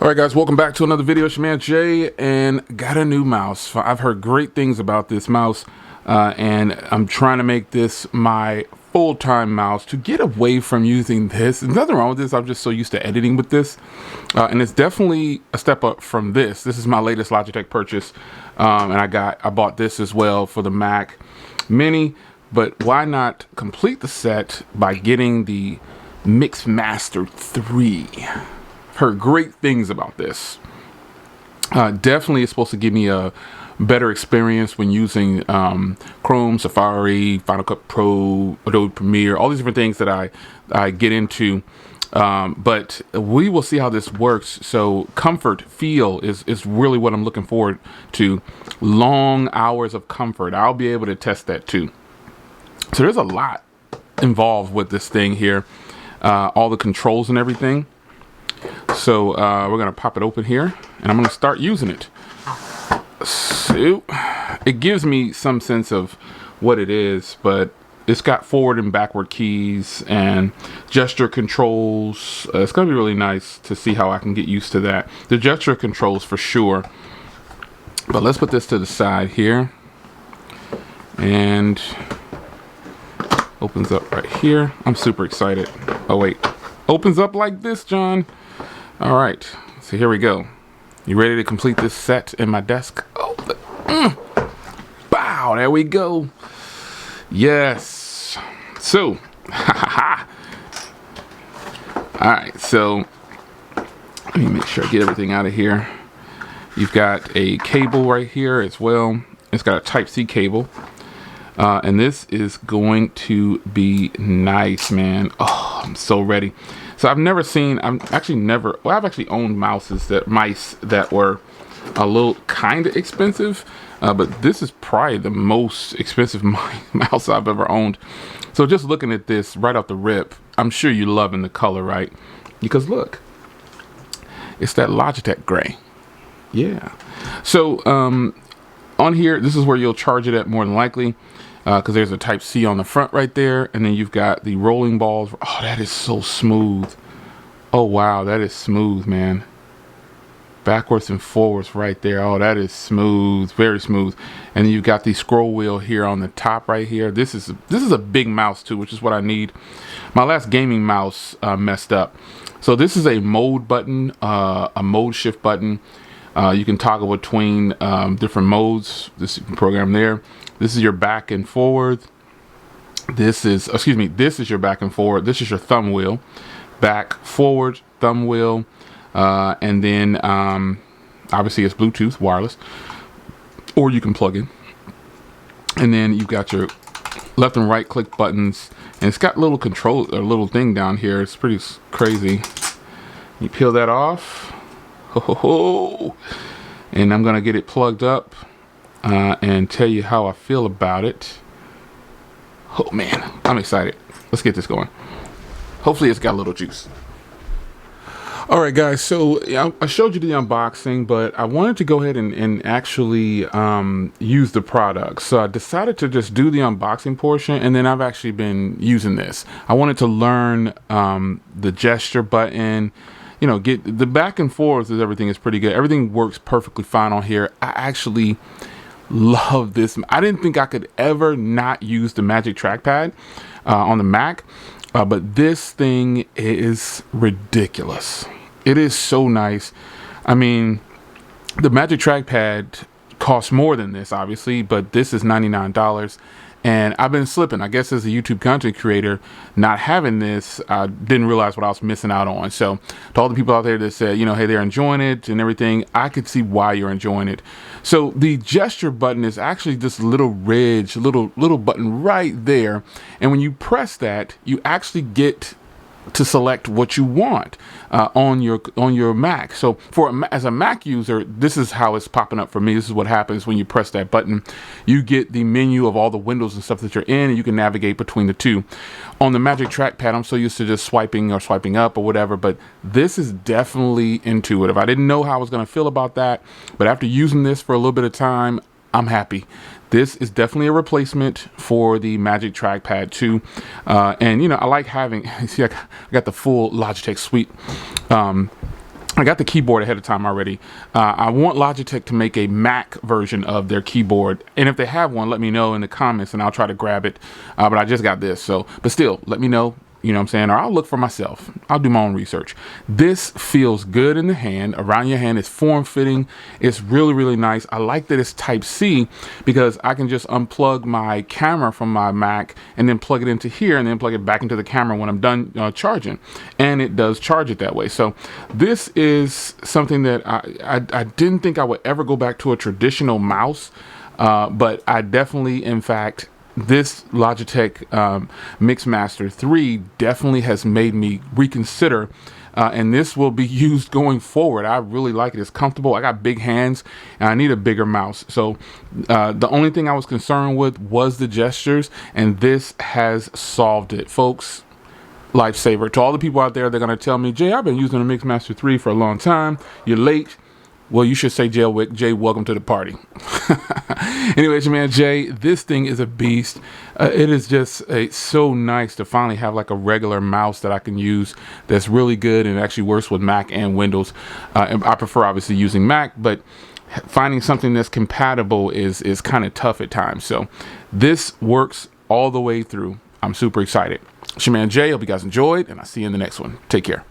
All right, guys, welcome back to another video. It's your man Jay, and got a new mouse. I've heard great things about this mouse, and I'm trying to make this my full-time mouse to get away from using this. There's nothing wrong with this. I'm just so used to editing with this, and it's definitely a step up from this. This is my latest Logitech purchase, and I bought this as well for the Mac Mini. But why not complete the set by getting the Mixmaster 3? Heard great things about this. Definitely is supposed to give me a better experience when using Chrome, Safari, Final Cut Pro, Adobe Premiere, all these different things that I get into. But we will see how this works. So comfort, feel is really what I'm looking forward to. Long hours of comfort. I'll be able to test that too. So there's a lot involved with this thing here. All the controls and everything. So we're gonna pop it open here, and I'm gonna start using it. So it gives me some sense of what it is, but it's got forward and backward keys and gesture controls. It's gonna be really nice to see how I can get used to that. The gesture controls for sure. But let's put this to the side here, and opens up right here. I'm super excited. Oh wait, opens up like this, John. All right, so here we go. You ready to complete this set in my desk? Oh, bow, there we go. Yes. So, all right, so let me make sure I get everything out of here. You've got a cable right here as well. It's got a Type-C cable. And this is going to be nice, man. Oh, I'm so ready. So I've actually owned mice that were a little kind of expensive, but this is probably the most expensive mouse I've ever owned. So just looking at this right off the rip, I'm sure you're loving the color, right? Because look, it's that Logitech gray. Yeah. So on here, this is where you'll charge it at more than likely. Because there's a Type-C on the front right there, and then you've got the rolling balls. Oh, that is so smooth. Oh wow, that is smooth, man. Backwards and forwards right there. Oh, that is smooth, very smooth. And then you've got the scroll wheel here on the top right here. This is a big mouse too, which is what I need. My last gaming mouse messed up. So this is a mode button, a mode shift button. You can toggle between different modes. This you can program there. This is your back and forward. This is your back and forward. This is your thumb wheel. Back, forward, thumb wheel. And then obviously it's Bluetooth, wireless. Or you can plug in. And then you've got your left and right click buttons. And it's got little control, a little thing down here. It's pretty crazy. You peel that off. Ho, ho, ho. And I'm gonna get it plugged up. And tell you how I feel about it. Oh man, I'm excited. Let's get this going. Hopefully it's got a little juice. All right, guys, so I showed you the unboxing, but I wanted to go ahead and actually use the product. So I decided to just do the unboxing portion, and then I've actually been using this. I wanted to learn the gesture button. You know, get the back and forth is everything is pretty good. Everything works perfectly fine on here. I actually love this. I didn't think I could ever not use the Magic Trackpad on the Mac, but this thing is ridiculous. It is so nice. I mean, the Magic Trackpad costs more than this, obviously, but this is $99. And I've been slipping, I guess, as a YouTube content creator, not having this, I didn't realize what I was missing out on. So to all the people out there that said, you know, hey, they're enjoying it and everything, I could see why you're enjoying it. So the gesture button is actually this little ridge, little button right there. And when you press that, you actually get to select what you want on your Mac. So as a Mac user, this is how it's popping up for me. This is what happens when you press that button. You get the menu of all the windows and stuff that you're in, and you can navigate between the two. On the Magic Trackpad, I'm so used to just swiping or swiping up or whatever, but this is definitely intuitive. I didn't know how I was going to feel about that, but after using this for a little bit of time, I'm happy. This is definitely a replacement for the Magic Trackpad 2. And, you know, I like having, see, I got the full Logitech suite. I got the keyboard ahead of time already. I want Logitech to make a Mac version of their keyboard. And if they have one, let me know in the comments and I'll try to grab it. But I just got this. But still, let me know. You know what I'm saying? Or I'll look for myself. I'll do my own research. This feels good in the hand, around your hand. It's form-fitting. It's really, really nice. I like that it's Type-C because I can just unplug my camera from my Mac and then plug it into here and then plug it back into the camera when I'm done charging. And it does charge it that way. So this is something that I didn't think I would ever go back to a traditional mouse, but I definitely, in fact, this Logitech Mixmaster 3 definitely has made me reconsider, and this will be used going forward. I really like it. It's comfortable. I got big hands and I need a bigger mouse. So the only thing I was concerned with was the gestures, and this has solved it, folks. Lifesaver. To all the people out there, they're going to tell me, Jay, I've been using the Mixmaster 3 for a long time. You're late. Well, you should say, Jay, welcome to the party. Anyway, it's your man Jay. This thing is a beast. It is just so nice to finally have like a regular mouse that I can use that's really good and actually works with Mac and Windows. And I prefer obviously using Mac, but finding something that's compatible is kind of tough at times. So this works all the way through. I'm super excited. It's your man Jay. Hope you guys enjoyed, and I'll see you in the next one. Take care.